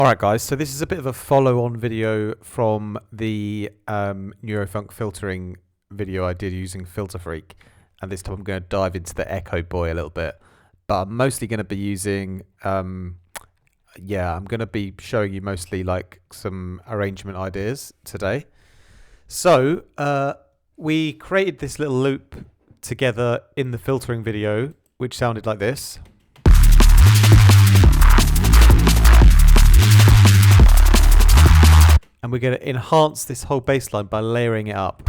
Alright guys, so this is a bit of a follow-on video from the Neurofunk filtering video I did using Filter Freak, and this time I'm going to dive into the Echo Boy a little bit, but I'm mostly going to be using, I'm going to be showing you mostly like some arrangement ideas today. So we created this little loop together in the filtering video, which sounded like this. And we're going to enhance this whole bass line by layering it up.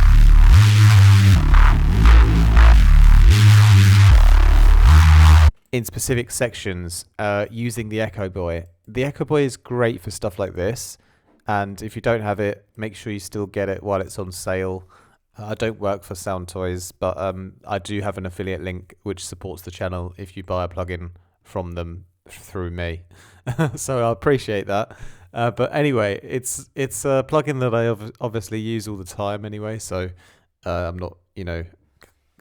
In specific sections using the Echo Boy. The Echo Boy is great for stuff like this. And if you don't have it, make sure you still get it while it's on sale. I don't work for Sound Toys, but I do have an affiliate link which supports the channel if you buy a plugin from them through me. So I appreciate that. But anyway, it's a plugin that I obviously use all the time anyway, so I'm not,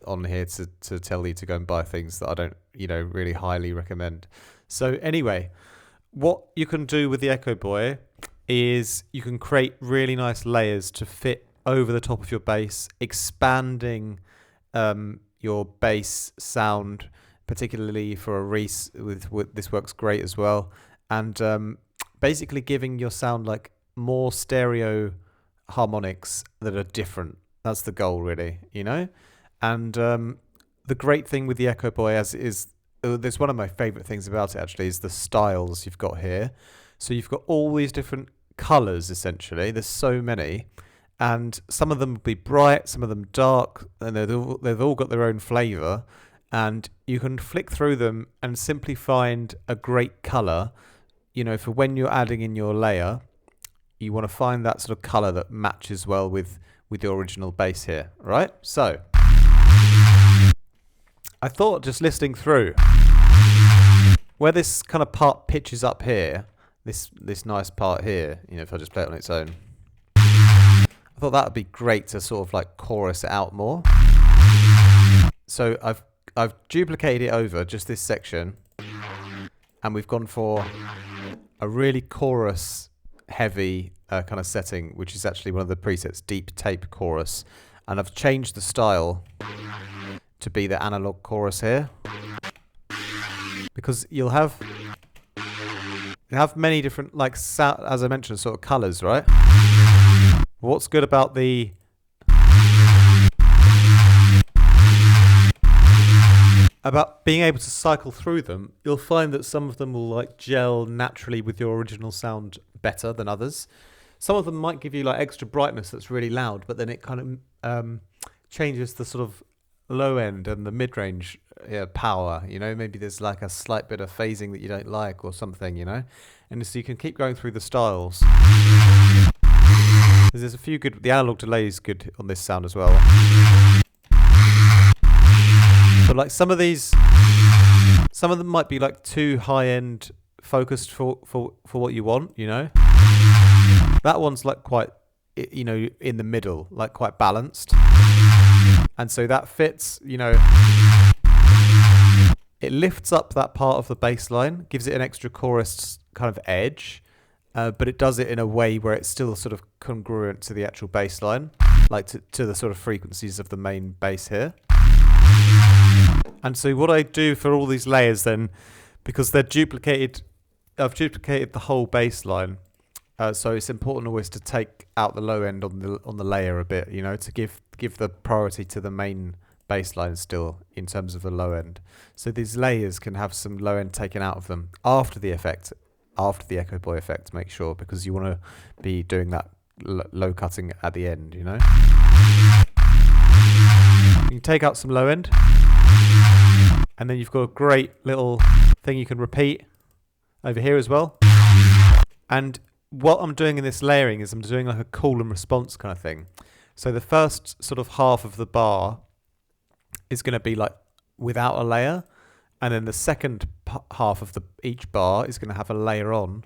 on here to tell you to go and buy things that I don't, really highly recommend. So anyway, what you can do with the Echo Boy is you can create really nice layers to fit over the top of your bass, expanding your bass sound, particularly for a Reese. With this works great as well, and basically giving your sound like more stereo harmonics that are different. That's the goal, really, And the great thing with the Echo Boy there's one of my favorite things about it actually is the styles you've got here. So you've got all these different colors essentially. There's so many, and some of them will be bright, some of them dark, and they've all got their own flavor. And you can flick through them and simply find a great color. For when you're adding in your layer, you want to find that sort of color that matches well with the original bass here, right? So I thought, just listening through, where this kind of part pitches up here, this nice part here, if I just play it on its own, I thought that would be great to sort of like chorus it out more. So I've duplicated it over just this section, and we've gone for a really chorus heavy kind of setting, which is actually one of the presets, deep tape chorus. And I've changed the style to be the analog chorus here, because you'll have many different, like, as I mentioned, sort of colors, right? What's good about being able to cycle through them, you'll find that some of them will like gel naturally with your original sound better than others. Some of them might give you like extra brightness that's really loud, but then it kind of changes the sort of low end and the mid-range power, maybe there's like a slight bit of phasing that you don't like or something, and so you can keep going through the styles. There's a few good, the analog delay is good on this sound as well. But like some of them might be like too high-end focused for what you want, That one's like quite, in the middle, like quite balanced. And so that fits, it lifts up that part of the bass line, gives it an extra chorus kind of edge, but it does it in a way where it's still sort of congruent to the actual bass line, like to the sort of frequencies of the main bass here. And so what I do for all these layers then, because they're duplicated, I've duplicated the whole bass line. So it's important always to take out the low end on the layer a bit, to give the priority to the main bass line still in terms of the low end. So these layers can have some low end taken out of them after the Echo Boy effect, make sure, because you want to be doing that low cutting at the end, You can take out some low end, and then you've got a great little thing you can repeat over here as well. And what I'm doing in this layering is I'm doing like a call and response kind of thing. So the first sort of half of the bar is going to be like without a layer, and then the second half of each bar is going to have a layer on.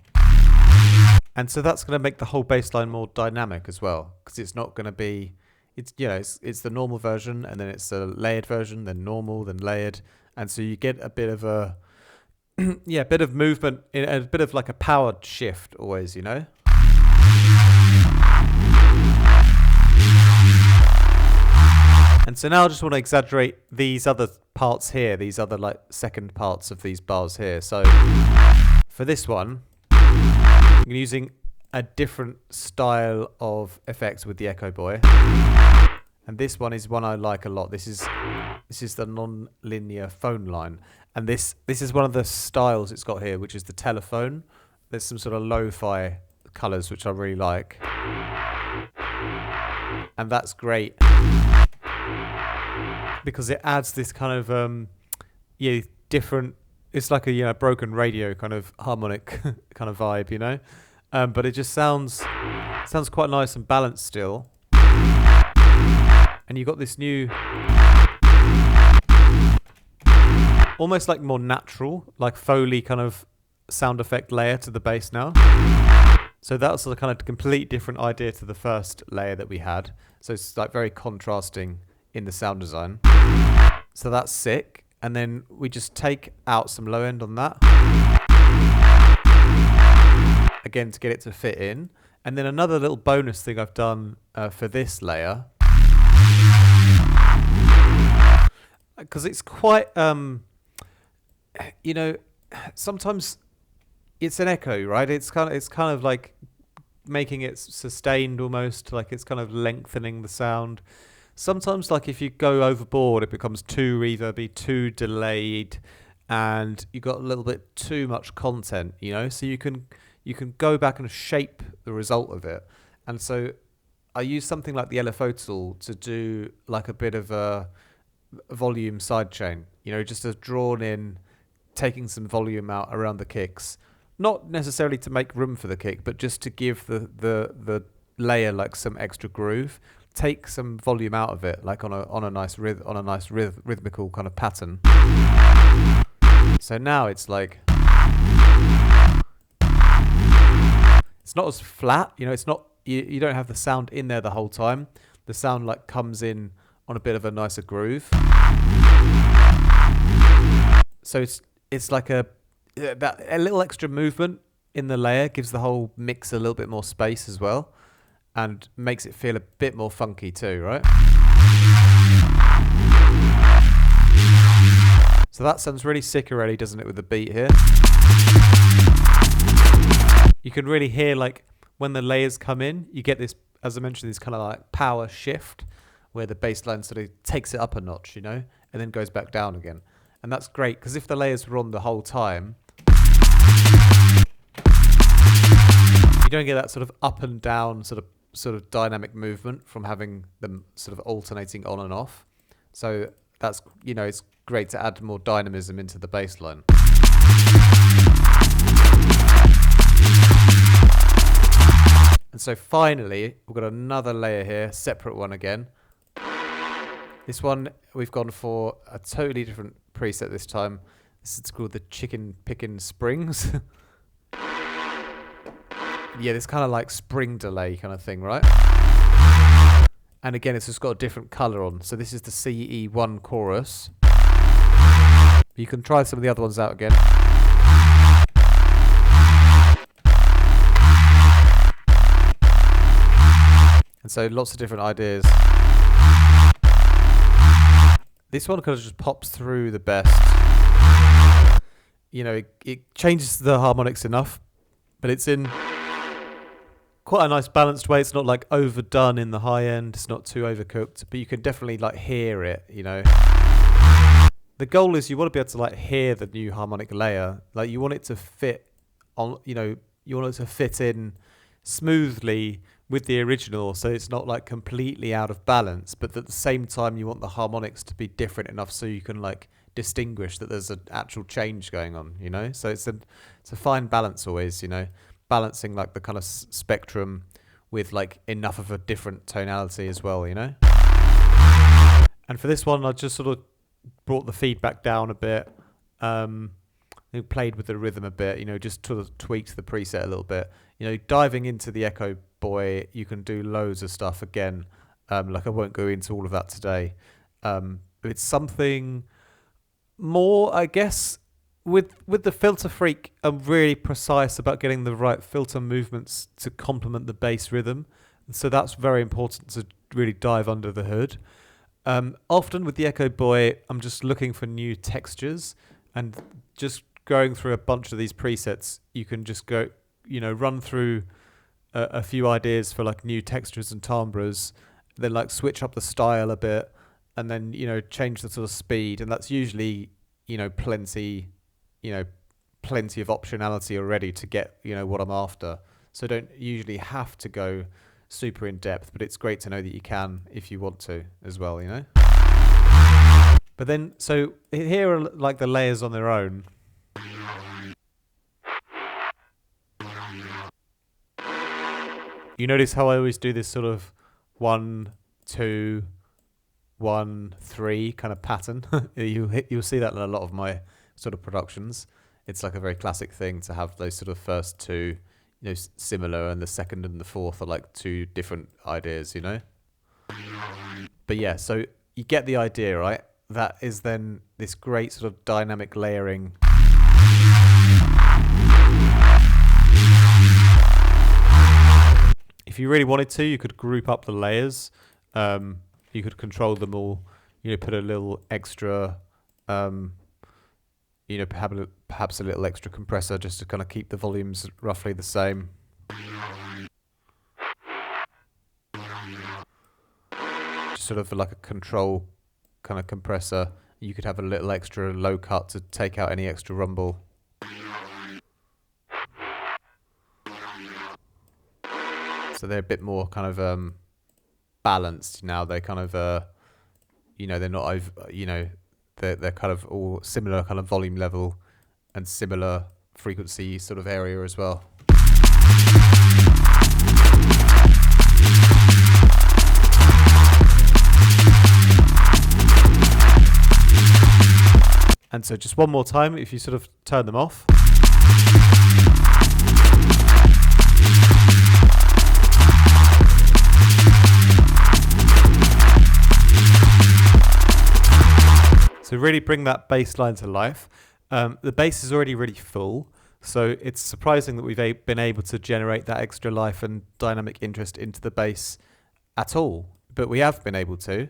And so that's going to make the whole bass line more dynamic as well, because it's not going to be, it's the normal version, and then it's a layered version, then normal, then layered. And so you get a bit of a yeah, a bit of movement, a bit of like a powered shift always, you know. And so now I just want to exaggerate these other parts here, these other like second parts of these bars here. So for this one, I'm using a different style of effects with the Echo Boy. And this one is one I like a lot. This is the non-linear phone line. And this is one of the styles it's got here, which is the telephone. There's some sort of lo-fi colours which I really like. And that's great because it adds this kind of different, it's like a broken radio kind of harmonic kind of vibe, you know. But it just sounds quite nice and balanced still. And you got this new, almost like more natural, like Foley kind of sound effect layer to the bass now. So that's a kind of complete different idea to the first layer that we had. So it's like very contrasting in the sound design. So that's sick. And then we just take out some low end on that. Again, to get it to fit in. And then another little bonus thing I've done for this layer, because it's quite, sometimes it's an echo, right? It's kind of like making it sustained almost, like it's kind of lengthening the sound. Sometimes, like if you go overboard, it becomes too reverby, too delayed, and you got a little bit too much content, you know. So you can go back and shape the result of it. And so I use something like the LFO tool to do like a bit of a volume sidechain, you know, just a drawn in, taking some volume out around the kicks, not necessarily to make room for the kick, but just to give the layer like some extra groove, take some volume out of it, like on a nice rhythmical kind of pattern. So now it's like, it's not as flat, you know, it's not, you don't have the sound in there the whole time. The sound like comes in on a bit of a nicer groove. So it's like a little extra movement in the layer gives the whole mix a little bit more space as well, and makes it feel a bit more funky too, right? So that sounds really sick already, doesn't it, with the beat here? You can really hear, like, when the layers come in, you get this, as I mentioned, this kind of like power shift where the bass line sort of takes it up a notch, you know, and then goes back down again. And that's great, because if the layers were on the whole time, you don't get that sort of up and down sort of dynamic movement from having them sort of alternating on and off. So that's, you know, it's great to add more dynamism into the bass line. And so finally, we've got another layer here, separate one again. This one, we've gone for a totally different preset this time. This is called the Chicken Pickin' Springs. Yeah, this kind of like spring delay kind of thing, right? And again, it's just got a different color on. So this is the CE1 chorus. You can try some of the other ones out again. And so lots of different ideas. This one kind of just pops through the best. You know, it changes the harmonics enough, but it's in quite a nice balanced way. It's not like overdone in the high end. It's not too overcooked, but you can definitely like hear it, you know. The goal is you want to be able to like hear the new harmonic layer. Like you want it to fit on, you know, you want it to fit in smoothly with the original, so it's not like completely out of balance, but at the same time you want the harmonics to be different enough so you can like distinguish that there's an actual change going on, you know. So it's a fine balance always, you know, balancing like the kind of spectrum with like enough of a different tonality as well, you know. And for this one I just sort of brought the feedback down a bit, played with the rhythm a bit, you know, just sort of tweaked the preset a little bit, you know. Diving into the Echo Boy, you can do loads of stuff again, like I won't go into all of that today. It's something more, I guess, with the filter freak, I'm really precise about getting the right filter movements to complement the bass rhythm. And so that's very important to really dive under the hood. Often with the Echo Boy, I'm just looking for new textures, and just going through a bunch of these presets, you can just go, run through a few ideas for like new textures and timbres, then like switch up the style a bit, and then change the sort of speed, and that's usually plenty, plenty of optionality already to get what I'm after. So don't usually have to go super in depth, but it's great to know that you can if you want to as well, But then, so here are like the layers on their own. You notice how I always do this sort of 1, 2, 1, 3 kind of pattern. You'll see that in a lot of my sort of productions. It's like a very classic thing to have those sort of first two, similar, and the second and the fourth are like two different ideas, But yeah, so you get the idea, right? That is then this great sort of dynamic layering. If you really wanted to, you could group up the layers. You could control them all. Put a little extra, perhaps a little extra compressor just to kind of keep the volumes roughly the same. Just sort of like a control kind of compressor. You could have a little extra low cut to take out any extra rumble. So they're a bit more kind of balanced now. They kind of they're not over, they're kind of all similar kind of volume level and similar frequency sort of area as well. And so just one more time, if you sort of turn them off. So really bring that bass line to life. The bass is already really full, so it's surprising that we've been able to generate that extra life and dynamic interest into the bass at all, but we have been able to.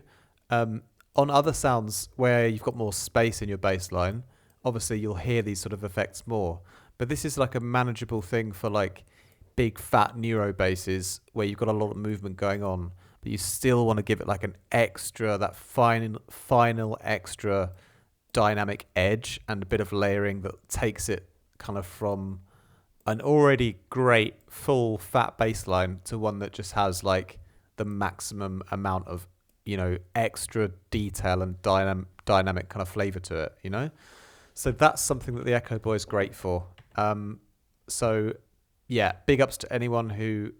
On other sounds where you've got more space in your bass line, obviously you'll hear these sort of effects more, but this is like a manageable thing for like big fat neuro basses where you've got a lot of movement going on, but you still want to give it like an extra, that final extra dynamic edge and a bit of layering that takes it kind of from an already great full fat bass line to one that just has like the maximum amount of extra detail and dynamic kind of flavor to it, So that's something that the Echo Boy is great for. So yeah, big ups to anyone who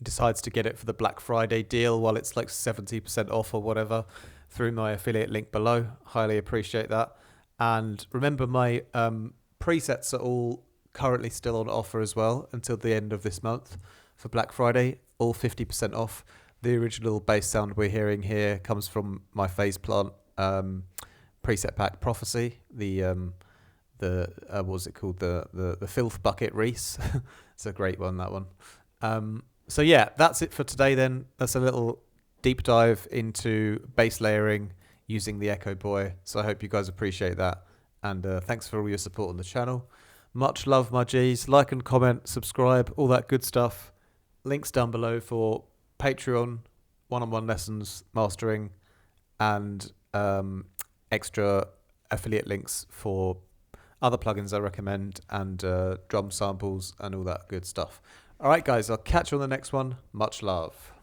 decides to get it for the Black Friday deal while it's like 70% off or whatever through my affiliate link below. Highly appreciate that. And remember, my presets are all currently still on offer as well until the end of this month for Black Friday, all 50% off. The original bass sound we're hearing here comes from my Phase Plant preset pack Prophecy, the what was it called, the Filth Bucket Reese. It's a great one, that one. So yeah, that's it for today then. That's a little deep dive into bass layering using the Echo Boy. So I hope you guys appreciate that, and thanks for all your support on the channel. Much love, my G's. Like and comment, subscribe, all that good stuff. Links down below for Patreon, one-on-one lessons, mastering, and extra affiliate links for other plugins I recommend, and drum samples and all that good stuff. All right, guys, I'll catch you on the next one. Much love.